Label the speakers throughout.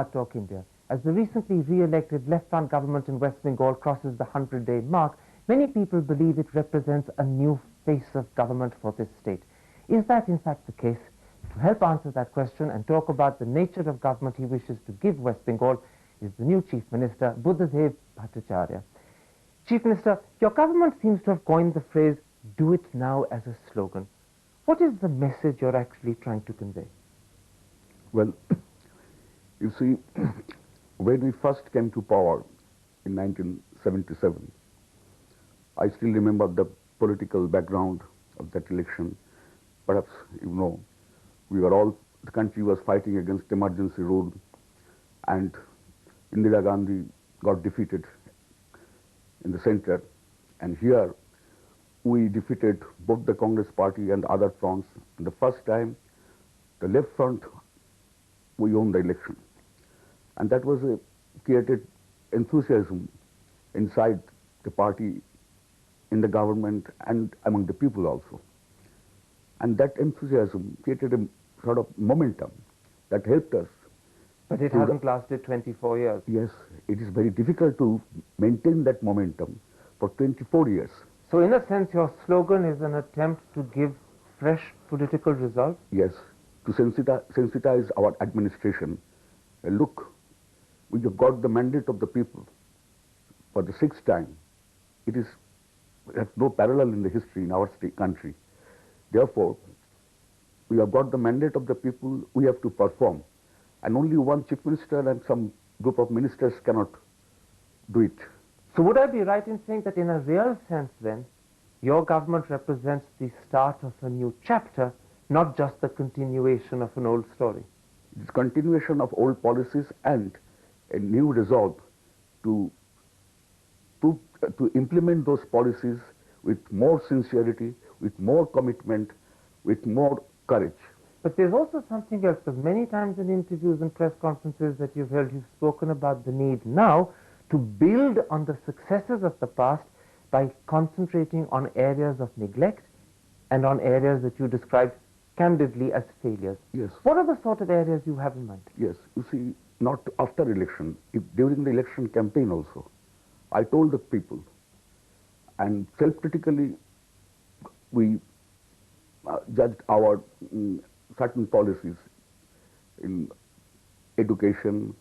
Speaker 1: Hardtalk India. As the recently re-elected Left-Front government in West Bengal crosses the 100-day mark, many people believe it represents a new face of government for this state. Is that in fact the case? To help answer that question and talk about the nature of government he wishes to give West Bengal is the new Chief Minister, Budhadeb Bhattacharya. Chief Minister, your government seems to have coined the phrase, "Do it now," as a slogan. What is the message you're actually trying to convey?
Speaker 2: Well, you see, when we first came to power in 1977, I still remember the political background of that election. Perhaps you know, the country was fighting against emergency rule, and Indira Gandhi got defeated in the center, and here we defeated both the Congress party and other fronts. And the first time, the left front, we won the election. And that was created enthusiasm inside the party, in the government, and among the people also. And that enthusiasm created a sort of momentum that helped us.
Speaker 1: But it hasn't lasted 24 years.
Speaker 2: Yes, it is very difficult to maintain that momentum for 24 years.
Speaker 1: So in a sense, your slogan is an attempt to give fresh political resolve?
Speaker 2: Yes, to sensitize our administration. Look, we have got the mandate of the people for the 6th time. It has no parallel in the history in our country. Therefore, we have got the mandate of the people, we have to perform. And only one chief minister and some group of ministers cannot do it.
Speaker 1: So would I be right in saying that in a real sense then, your government represents the start of a new chapter, not just the continuation of an old story?
Speaker 2: It is continuation of old policies and a new resolve to implement those policies with more sincerity, with more commitment, with more courage.
Speaker 1: But there's also something else, because many times in interviews and press conferences that you've held, you've spoken about the need now to build on the successes of the past by concentrating on areas of neglect and on areas that you described candidly as failures.
Speaker 2: Yes.
Speaker 1: What are the sort of areas you have in mind?
Speaker 2: Yes, you see, not after election, during the election campaign also, I told the people, and self-critically, we judged our certain policies in education,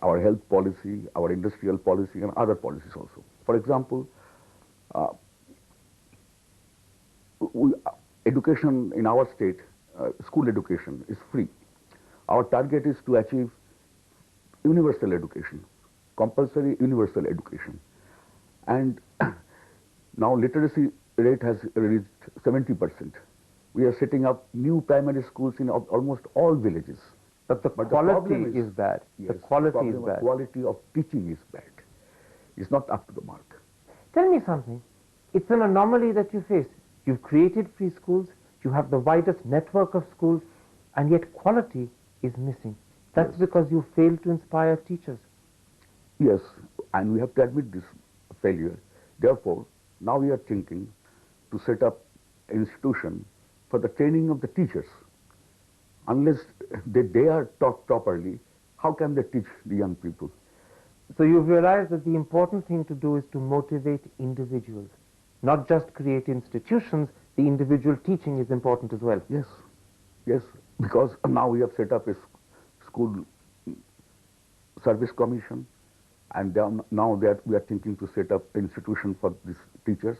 Speaker 2: our health policy, our industrial policy, and other policies also. For example, education in our state, school education is free. Our target is to achieve universal education, compulsory universal education. And now literacy rate has reached 70%. We are setting up new primary schools in almost all villages.
Speaker 1: But the quality is bad.
Speaker 2: Yes,
Speaker 1: the quality is bad.
Speaker 2: The quality of teaching is bad. It's not up to the mark.
Speaker 1: Tell me something. It's an anomaly that you face. You've created free schools, you have the widest network of schools, and yet quality is missing. That's because you failed to inspire teachers.
Speaker 2: Yes, and we have to admit this failure. Therefore, now we are thinking to set up an institution for the training of the teachers. Unless they are taught properly, how can they teach the young people?
Speaker 1: So you've realized that the important thing to do is to motivate individuals, not just create institutions. The individual teaching is important as well.
Speaker 2: Yes, yes, because now we have set up a school service commission, and now that we are thinking to set up an institution for these teachers.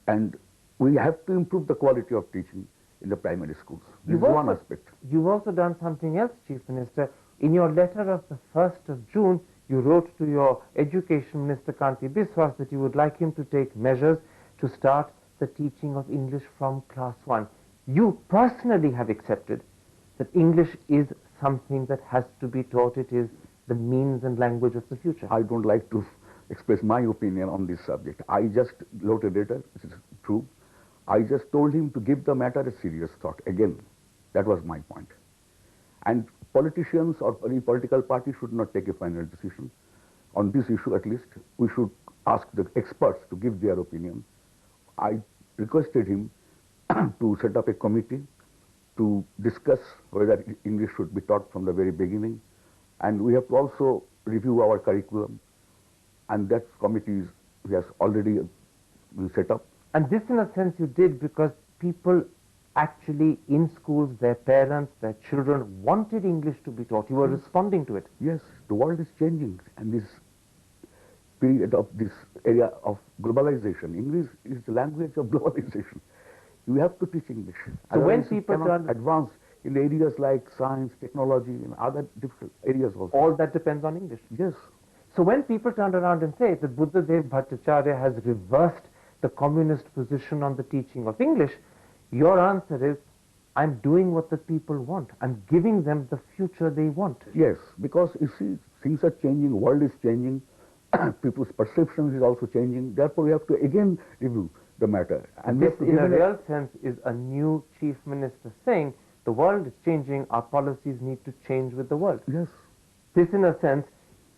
Speaker 2: And we have to improve the quality of teaching in the primary schools. This is one aspect.
Speaker 1: You've also done something else, Chief Minister. In your letter of the 1st of June, you wrote to your Education Minister, Kanti Biswas, that you would like him to take measures to start the teaching of English from class 1. You personally have accepted that English is something that has to be taught. It is the means and language of the future.
Speaker 2: I don't like to express my opinion on this subject. I just wrote a letter, which is true. I just told him to give the matter a serious thought. Again, that was my point. And politicians or any political party should not take a final decision on this issue. At least we should ask the experts to give their opinion. I requested him to set up a committee to discuss whether English should be taught from the very beginning, and we have to also review our curriculum, and that committee has already been set up.
Speaker 1: And this, in a sense, you did because people actually in schools, their parents, their children wanted English to be taught. You were responding to it.
Speaker 2: Yes, the world is changing, and this period of this area of globalization, English is the language of globalization. You have to teach English.
Speaker 1: So when
Speaker 2: Otherwise you
Speaker 1: people
Speaker 2: cannot advance in areas like science, technology, and other different areas also.
Speaker 1: all that depends on English.
Speaker 2: Yes.
Speaker 1: So when people turn around and say that Budhadeb Bhattacharya has reversed the communist position on the teaching of English, your answer is, I'm doing what the people want. I'm giving them the future they want.
Speaker 2: Yes, because you see, things are changing, world is changing, people's perceptions is also changing. Therefore, we have to again review the matter.
Speaker 1: And this, in a real sense, is a new chief minister saying, the world is changing, our policies need to change with the world.
Speaker 2: Yes.
Speaker 1: This, in a sense,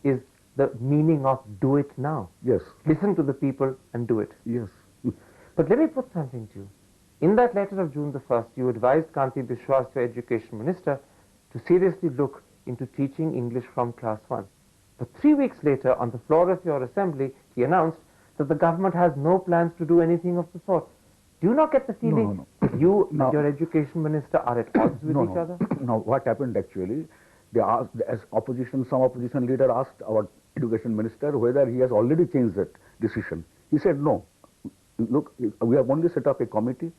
Speaker 1: is the meaning of do it now.
Speaker 2: Yes.
Speaker 1: Listen to the people and do it.
Speaker 2: Yes.
Speaker 1: But let me put something to you. In that letter of June the 1st, you advised Kanti Biswas, your education minister, to seriously look into teaching English from class 1. But 3 weeks later, on the floor of your assembly, he announced that the government has no plans to do anything of the sort. Do you not get the feeling that you and your education minister are at odds with each other?
Speaker 2: No, what happened actually, they asked, as opposition, some opposition leader asked our education minister whether he has already changed that decision. He said no. Look, we have only set up a committee,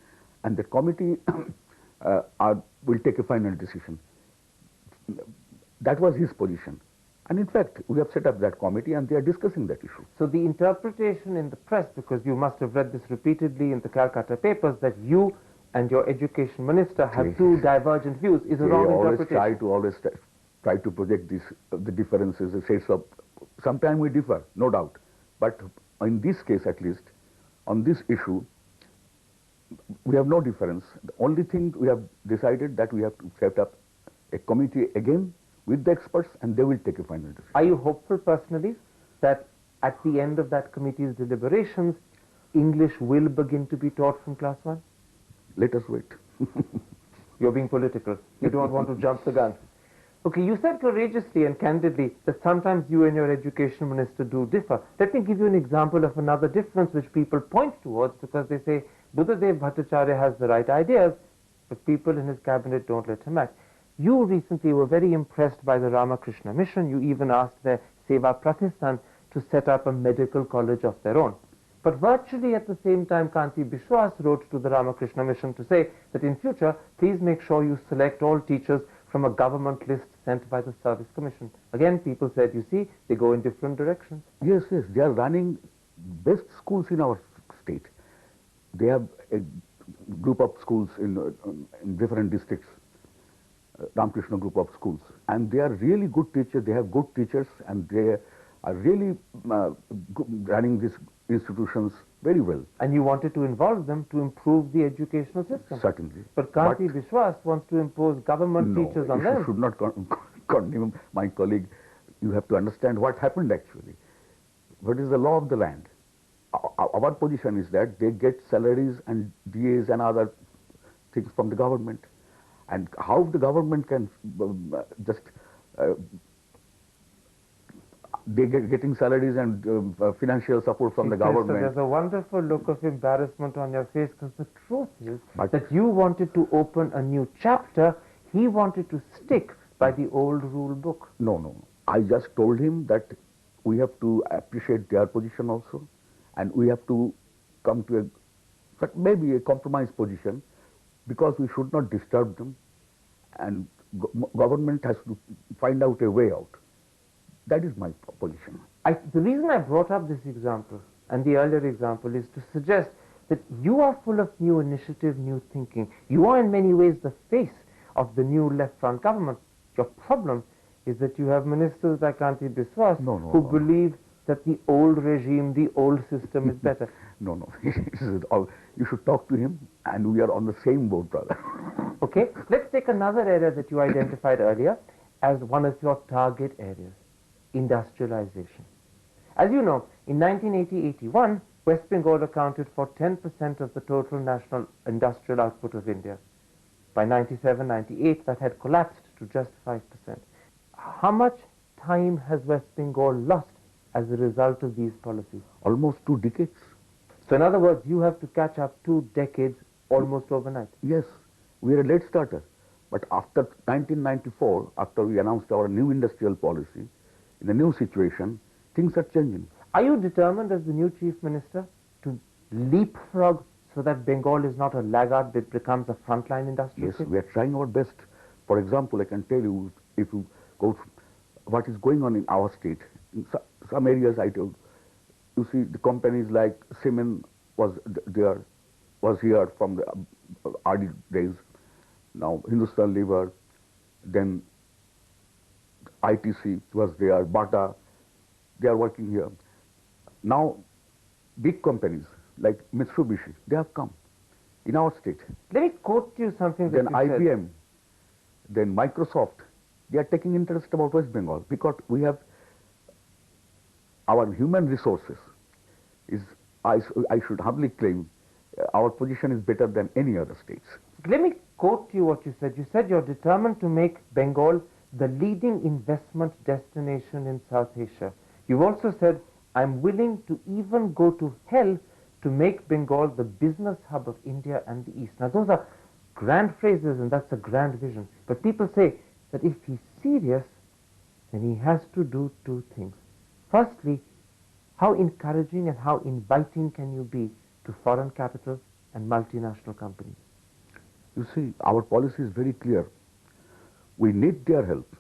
Speaker 2: and the committee will take a final decision. That was his position. And in fact, we have set up that committee and they are discussing that issue.
Speaker 1: So the interpretation in the press, because you must have read this repeatedly in the Calcutta papers, that you and your education minister have two divergent views is a wrong interpretation.
Speaker 2: They always try to project the differences, the shades of, sometimes we differ, no doubt. But in this case at least, on this issue, we have no difference. The only thing we have decided that we have to set up a committee again with the experts and they will take a final decision.
Speaker 1: Are you hopeful personally that at the end of that committee's deliberations, English will begin to be taught from class 1?
Speaker 2: Let us wait.
Speaker 1: You're being political. You don't want to jump the gun. Okay, you said courageously and candidly that sometimes you and your education minister do differ. Let me give you an example of another difference which people point towards because they say Budhadeb Bhattacharya has the right ideas, but people in his cabinet don't let him act. You recently were very impressed by the Ramakrishna mission. You even asked their Seva Pratishthan to set up a medical college of their own. But virtually at the same time, Kanti Biswas wrote to the Ramakrishna mission to say that in future, please make sure you select all teachers from a government list sent by the Service Commission. Again, people said, you see, they go in different directions.
Speaker 2: Yes, yes, they are running best schools in our state. They have a group of schools in different districts, Ramakrishna group of schools. And they are really good teachers, they have good teachers, and they are really running these institutions very well.
Speaker 1: And you wanted to involve them to improve the educational system.
Speaker 2: Certainly.
Speaker 1: But Kanti Biswas wants to impose government teachers on them.
Speaker 2: You should not condemn my colleague. You have to understand what happened actually. What is the law of the land? Our position is that they get salaries and DAs and other things from the government. And how the government can just they getting salaries and financial support from the government.
Speaker 1: So there's a wonderful look of embarrassment on your face because the truth is that you wanted to open a new chapter. He wanted to stick by the old rule book.
Speaker 2: No, no. I just told him that we have to appreciate their position also, and we have to come to maybe a compromise position because we should not disturb them, and government has to find out a way out. That is my position.
Speaker 1: The reason I brought up this example and the earlier example is to suggest that you are full of new initiative, new thinking. You are in many ways the face of the new left front government. Your problem is that you have ministers like Kanti Biswas who believe that the old regime, the old system is better.
Speaker 2: No, no. You should talk to him and we are on the same boat, brother.
Speaker 1: Okay, let's take another area that you identified earlier as one of your target areas. Industrialization. As you know, in 1980-81, West Bengal accounted for 10% of the total national industrial output of India. by 97, 98, that had collapsed to just 5%. How much time has West Bengal lost as a result of these policies?
Speaker 2: Almost 2 decades.
Speaker 1: So in other words, you have to catch up 2 decades almost overnight.
Speaker 2: Yes, we are a late starter. But after 1994, after we announced our new industrial policy, in the new situation, things are changing.
Speaker 1: Are you determined as the new Chief Minister to leapfrog so that Bengal is not a laggard but becomes a frontline industrial
Speaker 2: Yes,
Speaker 1: state?
Speaker 2: we are trying our best. For example, I can tell you, if you go to what is going on in our state, in some areas I told, you see the companies like Siemens was here from the early days. Now Hindustan Lever, then ITC was there, Bata, they are working here. Now big companies like Mitsubishi, they have come in our state.
Speaker 1: Let me quote you something that
Speaker 2: Then
Speaker 1: you said.
Speaker 2: IBM, then Microsoft, they are taking interest about West Bengal because we have our human resources is, I should humbly claim, our position is better than any other states.
Speaker 1: Let me quote you what you said. You said you're determined to make Bengal the leading investment destination in South Asia. You've also said, I'm willing to even go to hell to make Bengal the business hub of India and the East. Now those are grand phrases and that's a grand vision. But people say that if he's serious, then he has to do 2 things. Firstly, how encouraging and how inviting can you be to foreign capital and multinational companies?
Speaker 2: You see, our policy is very clear. We need their help.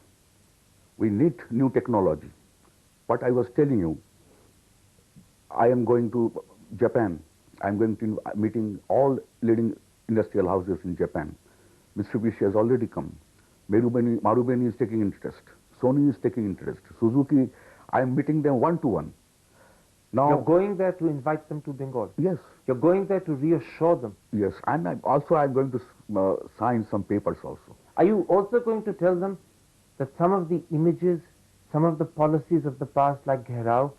Speaker 2: We need new technology. What I was telling you, I am going to Japan. I'm going to meeting all leading industrial houses in Japan. Mitsubishi has already come. Marubeni is taking interest. Sony is taking interest. Suzuki, I am meeting them one-to-one. Now,
Speaker 1: you're going there to invite them to Bengal?
Speaker 2: Yes.
Speaker 1: You're going there to reassure them?
Speaker 2: Yes, and I'm going to sign some papers also.
Speaker 1: Are you also going to tell them that some of the images, some of the policies of the past like Gherao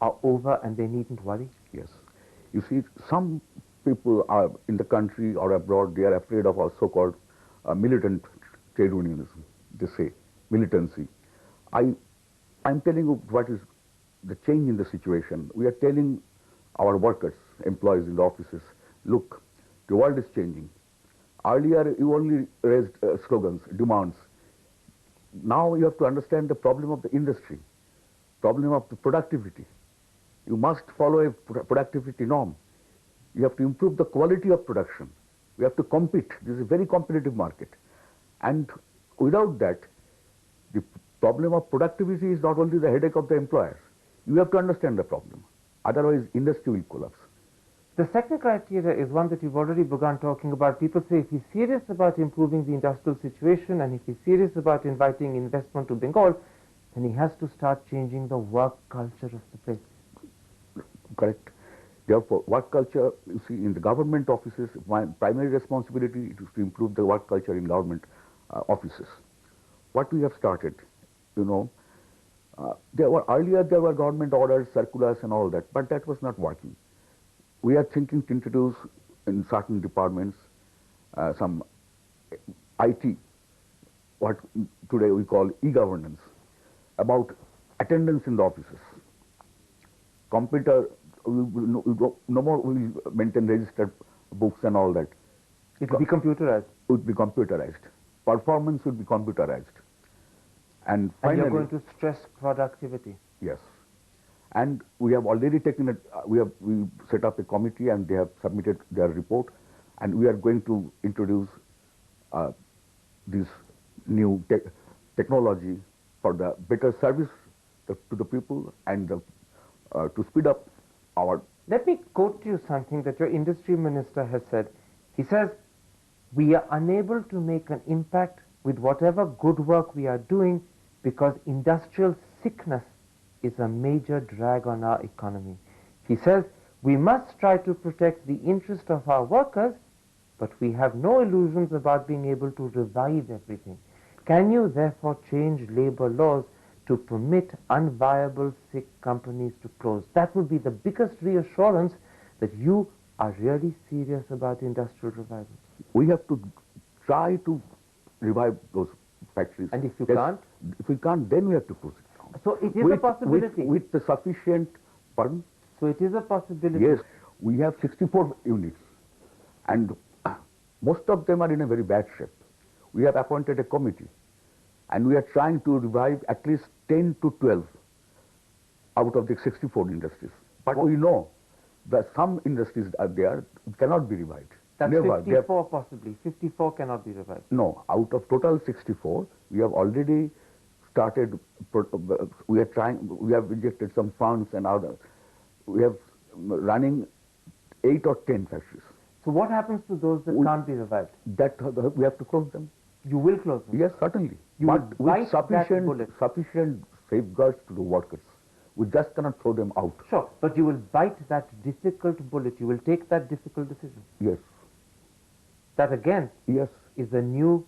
Speaker 1: are over and they needn't worry?
Speaker 2: Yes. You see, some people are in the country or abroad, they are afraid of our so-called militant trade unionism. They say militancy. I'm telling you what is the change in the situation. We are telling our workers, employees in the offices, look, the world is changing. Earlier, you only raised slogans, demands. Now you have to understand the problem of the industry, problem of the productivity. You must follow a productivity norm. You have to improve the quality of production. We have to compete. This is a very competitive market. And without that, the problem of productivity is not only the headache of the employers. You have to understand the problem. Otherwise, industry will collapse.
Speaker 1: The second criteria is one that you've already begun talking about. People say if he's serious about improving the industrial situation and if he's serious about inviting investment to Bengal, then he has to start changing the work culture of the place.
Speaker 2: Correct. Therefore, work culture, you see, in the government offices, my primary responsibility is to improve the work culture in government offices. What we have started, you know, earlier there were government orders, circulars and all that, but that was not working. We are thinking to introduce in certain departments some IT, what today we call e-governance, about attendance in the offices. Computer, no more we will maintain registered books and all that.
Speaker 1: It will be computerized.
Speaker 2: It would be computerized. Performance would be computerized. And finally,
Speaker 1: you're going to stress productivity.
Speaker 2: Yes. And we have already taken it, we set up a committee and they have submitted their report, and we are going to introduce this new technology for the better service to the people and to speed up our...
Speaker 1: Let me quote you something that your industry minister has said. He says, we are unable to make an impact with whatever good work we are doing because industrial sickness is a major drag on our economy. He says, we must try to protect the interest of our workers, but we have no illusions about being able to revive everything. Can you therefore change labor laws to permit unviable sick companies to close? That would be the biggest reassurance that you are really serious about industrial revival.
Speaker 2: We have to try to revive those factories.
Speaker 1: And if you
Speaker 2: Yes,
Speaker 1: can't?
Speaker 2: If we can't, then we have to close it down.
Speaker 1: So it is a possibility.
Speaker 2: With the sufficient, pardon?
Speaker 1: So it is a possibility.
Speaker 2: Yes, we have 64 units, and most of them are in a very bad shape. We have appointed a committee, and we are trying to revive at least 10 to 12 out of the 64 industries. But we know that some industries are there cannot be revived.
Speaker 1: That's
Speaker 2: Never.
Speaker 1: 54 possibly. 54 cannot be revived.
Speaker 2: No, out of total 64, we have already started, we have injected some funds and other. We have running 8 or 10 factories.
Speaker 1: So what happens to those that can't be revived?
Speaker 2: That we have to close them.
Speaker 1: You will close them?
Speaker 2: Yes, certainly.
Speaker 1: You
Speaker 2: but
Speaker 1: will
Speaker 2: with
Speaker 1: bite that bullet.
Speaker 2: sufficient safeguards to the workers. We just cannot throw them out.
Speaker 1: Sure, but you will bite that difficult bullet. You will take that difficult decision.
Speaker 2: Yes.
Speaker 1: That again
Speaker 2: Yes.
Speaker 1: is a new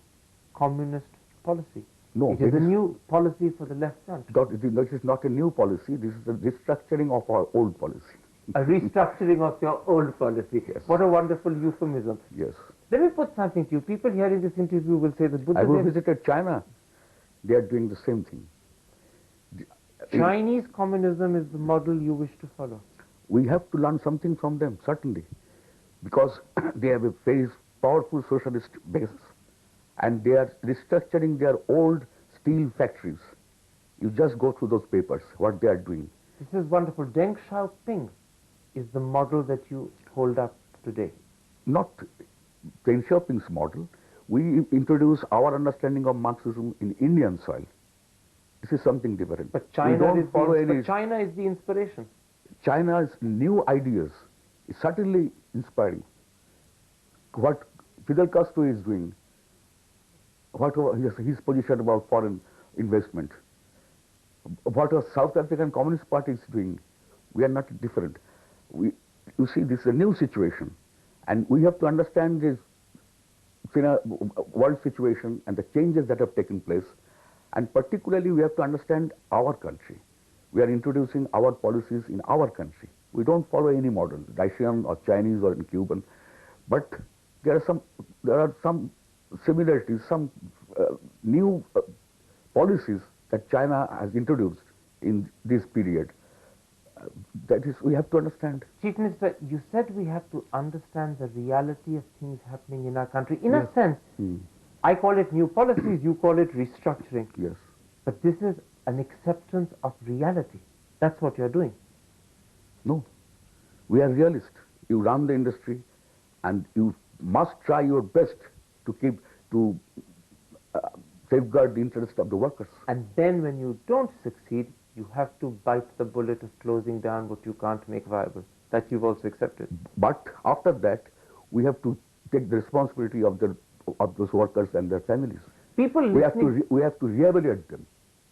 Speaker 1: communist policy.
Speaker 2: No,
Speaker 1: it is a new policy for the left front.
Speaker 2: This is not a new policy. This is a restructuring of our old policy.
Speaker 1: A restructuring of your old policy.
Speaker 2: Yes.
Speaker 1: What a wonderful euphemism.
Speaker 2: Yes.
Speaker 1: Let me put something to you. People hearing this interview will say that
Speaker 2: I
Speaker 1: Budhadeb...
Speaker 2: visited China. They are doing the same thing.
Speaker 1: Chinese communism is the model you wish to follow.
Speaker 2: We have to learn something from them, certainly, because they have a very powerful socialist base, and they are restructuring their old steel factories. You just go through those papers, what they are doing.
Speaker 1: This is wonderful. Deng Xiaoping is the model that you hold up today.
Speaker 2: Not Deng Xiaoping's model. We introduce our understanding of Marxism in Indian soil. This is something different.
Speaker 1: But China,
Speaker 2: but
Speaker 1: China is the inspiration.
Speaker 2: China's new ideas is certainly inspiring. What Fidel Castro is doing, what his position about foreign investment, what a South African Communist Party is doing, we are not different. You see, this is a new situation, and we have to understand this world situation and the changes that have taken place, and particularly we have to understand our country. We are introducing our policies in our country. We don't follow any model, Russian or Chinese or Cuban, but there are some similarities, some new policies that China has introduced in this period. That is, we have to understand.
Speaker 1: Chief Minister, you said we have to understand the reality of things happening in our country. In a sense, I call it new policies, you call it restructuring.
Speaker 2: Yes.
Speaker 1: But this is an acceptance of reality. That's what you're doing.
Speaker 2: No. We are realists. You run the industry and you must try your best to safeguard the interest of the workers.
Speaker 1: And then when you don't succeed, you have to bite the bullet of closing down what you can't make viable. That you've also accepted.
Speaker 2: But after that, we have to take the responsibility of those workers and their families.
Speaker 1: People
Speaker 2: we have to rehabilitate them.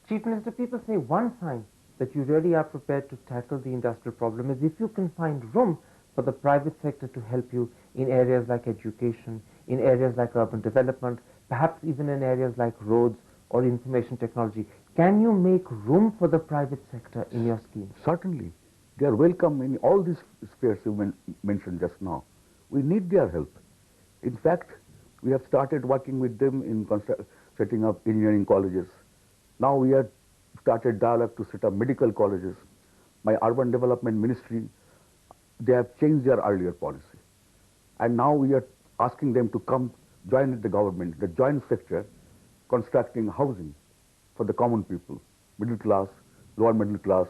Speaker 1: Chief Minister, people say one sign that you really are prepared to tackle the industrial problem is if you can find room for the private sector to help you in areas like education, in areas like urban development, perhaps even in areas like roads or information technology. Can you make room for the private sector in your scheme?
Speaker 2: Certainly. They are welcome in all these spheres you mentioned just now. We need their help. In fact, we have started working with them in setting up engineering colleges. Now we have started dialogue to set up medical colleges. My urban development ministry, they have changed their earlier policy. And now we are asking them to come join with the government, the joint sector, constructing housing for the common people, middle class, lower middle class,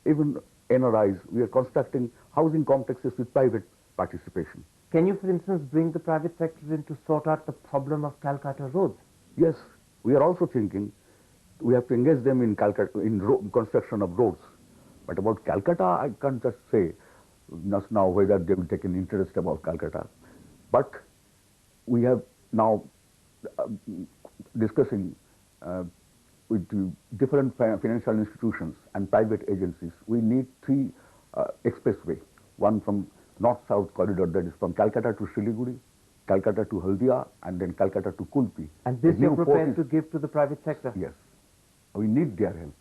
Speaker 2: even NRIs. We are constructing housing complexes with private participation.
Speaker 1: Can you, for instance, bring the private sector in to sort out the problem of Calcutta roads?
Speaker 2: Yes, we are also thinking we have to engage them in construction of roads. But about Calcutta, I can't just say just now whether they will take an interest about Calcutta. But we have now discussing with different financial institutions and private agencies. We need 3 expressway, one from north-south corridor, that is from Calcutta to Siliguri, Calcutta to Haldia, and then Calcutta to Kulpi.
Speaker 1: And this you're prepared to give to the private sector?
Speaker 2: Yes. We need their help.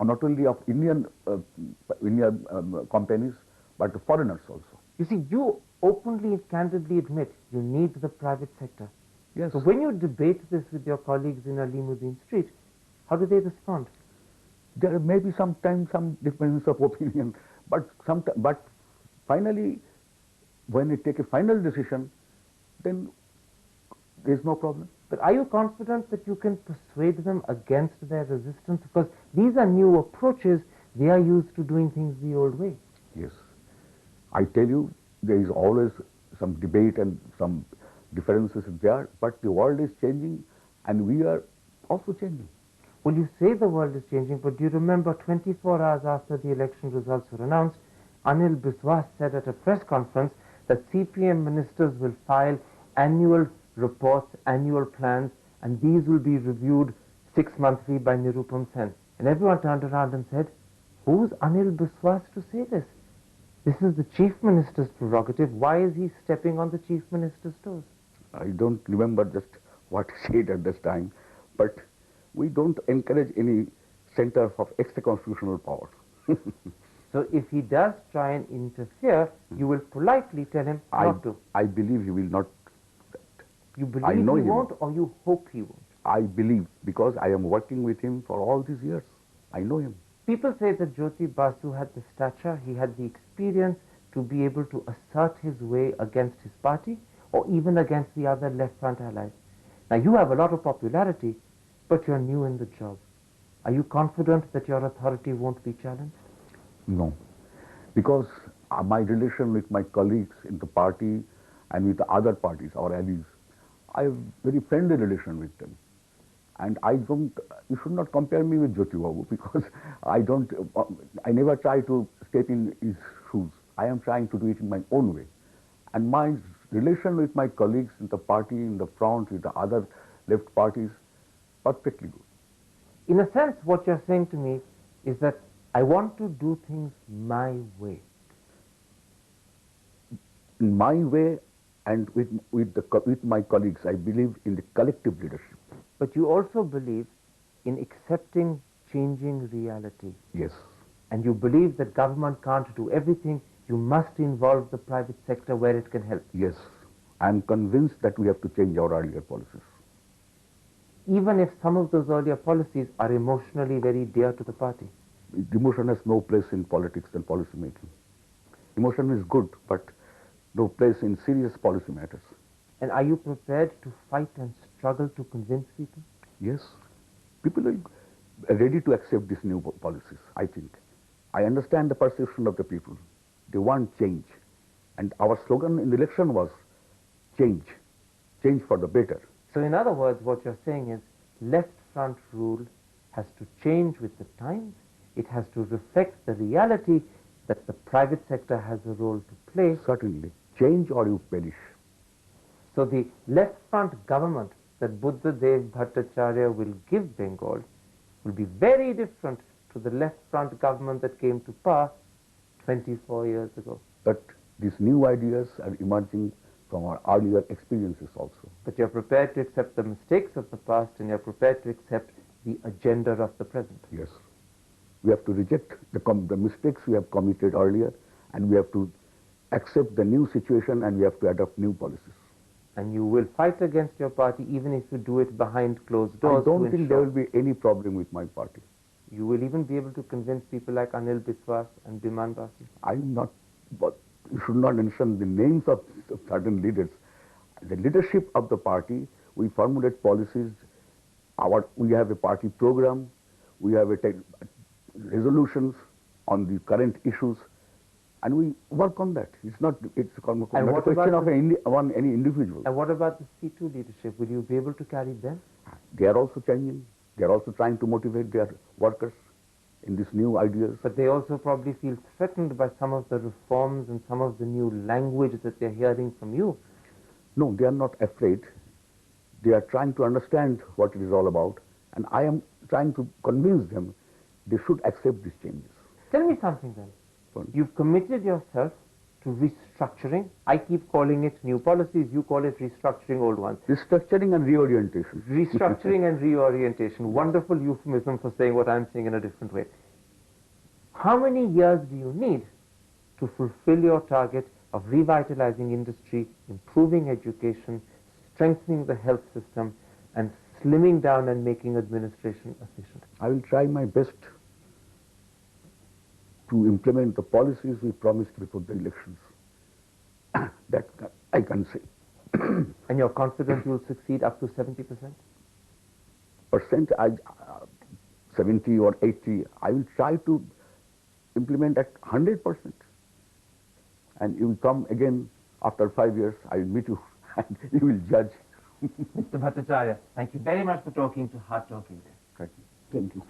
Speaker 2: Not only of Indian companies, but foreigners also.
Speaker 1: You see, you openly and candidly admit you need the private sector.
Speaker 2: Yes.
Speaker 1: So when you debate this with your colleagues in Alimuddin Street, how do they respond?
Speaker 2: There may be sometimes some difference of opinion, but finally, when we take a final decision, then there is no problem.
Speaker 1: But are you confident that you can persuade them against their resistance? Because these are new approaches. They are used to doing things the old way.
Speaker 2: Yes. I tell you, there is always some debate and some differences there, but the world is changing and we are also changing.
Speaker 1: Well, you say the world is changing, but do you remember 24 hours after the election results were announced, Anil Biswas said at a press conference that CPM ministers will file annual reports, annual plans, and these will be reviewed 6-monthly by Nirupam Sen. And everyone turned around and said, who's Anil Biswas to say this? This is the Chief Minister's prerogative. Why is he stepping on the Chief Minister's toes?
Speaker 2: I don't remember just what he said at this time, but we don't encourage any center of extra-constitutional power.
Speaker 1: So if he does try and interfere, you will politely tell him not to.
Speaker 2: I believe he will not.
Speaker 1: You believe
Speaker 2: I know
Speaker 1: he
Speaker 2: him.
Speaker 1: won't, or you hope he won't?
Speaker 2: I believe, because I am working with him for all these years. I know him.
Speaker 1: People say that Jyoti Basu had the stature, he had the experience to be able to assert his way against his party or even against the other left front allies. Now you have a lot of popularity, but you're new in the job. Are you confident that your authority won't be challenged?
Speaker 2: No, because my relation with my colleagues in the party and with the other parties, our allies, I have very friendly relation with them. And you should not compare me with Jyoti Babu, because I never try to step in his shoes. I am trying to do it in my own way. And my relation with my colleagues in the party, in the front, with the other left parties, perfectly good.
Speaker 1: In a sense, what you're saying to me is that I want to do things my way.
Speaker 2: In my way, and with my colleagues, I believe in the collective leadership.
Speaker 1: But you also believe in accepting changing reality.
Speaker 2: Yes.
Speaker 1: And you believe that government can't do everything. You must involve the private sector where it can help.
Speaker 2: Yes. I am convinced that we have to change our earlier policies.
Speaker 1: Even if some of those earlier policies are emotionally very dear to the party.
Speaker 2: Emotion has no place in politics and policy making. Emotion is good, but no place in serious policy matters.
Speaker 1: And are you prepared to fight and struggle to convince people?
Speaker 2: Yes. People are ready to accept these new policies, I think. I understand the perception of the people. They want change. And our slogan in the election was change. Change for the better.
Speaker 1: So in other words, what you're saying is left front rule has to change with the times. It has to reflect the reality that the private sector has a role to play.
Speaker 2: Certainly. Change or you perish.
Speaker 1: So the left front government that Budhadeb Bhattacharya will give Bengal will be very different to the left front government that came to power 24 years ago.
Speaker 2: But these new ideas are emerging from our earlier experiences also.
Speaker 1: But you're prepared to accept the mistakes of the past and you're prepared to accept the agenda of the present.
Speaker 2: Yes. We have to reject the mistakes we have committed earlier, and we have to accept the new situation, and we have to adopt new policies.
Speaker 1: And you will fight against your party even if you do it behind closed doors.
Speaker 2: I don't think there will be any problem with my party.
Speaker 1: You will even be able to convince people like Anil Biswas and Biman Basu.
Speaker 2: I'm not, but you should not mention the names of certain leaders. The leadership of the party, we formulate policies. We have a party program. We have resolutions on the current issues, and we work on that. It's not a question of any individual.
Speaker 1: And what about the C2 leadership? Will you be able to carry them?
Speaker 2: They are also changing. They are also trying to motivate their workers in these new ideas.
Speaker 1: But they also probably feel threatened by some of the reforms and some of the new language that they're hearing from you.
Speaker 2: No, they are not afraid. They are trying to understand what it is all about, and I am trying to convince them they should accept these changes.
Speaker 1: Tell me something then. You've committed yourself to restructuring. I keep calling it new policies. You call it restructuring old ones.
Speaker 2: Restructuring and reorientation.
Speaker 1: Restructuring and reorientation. Wonderful euphemism for saying what I'm saying in a different way. How many years do you need to fulfill your target of revitalizing industry, improving education, strengthening the health system, and slimming down and making administration efficient?
Speaker 2: I will try my best to implement the policies we promised before the elections. That I can say.
Speaker 1: And you're confident you'll succeed up to 70%?
Speaker 2: 70 or 80, I will try to implement at 100%. And you will come again after 5 years, I will meet you and you will judge.
Speaker 1: Mr. Bhattacharya, thank you very much for talking to Hardtalk India.
Speaker 2: Thank you.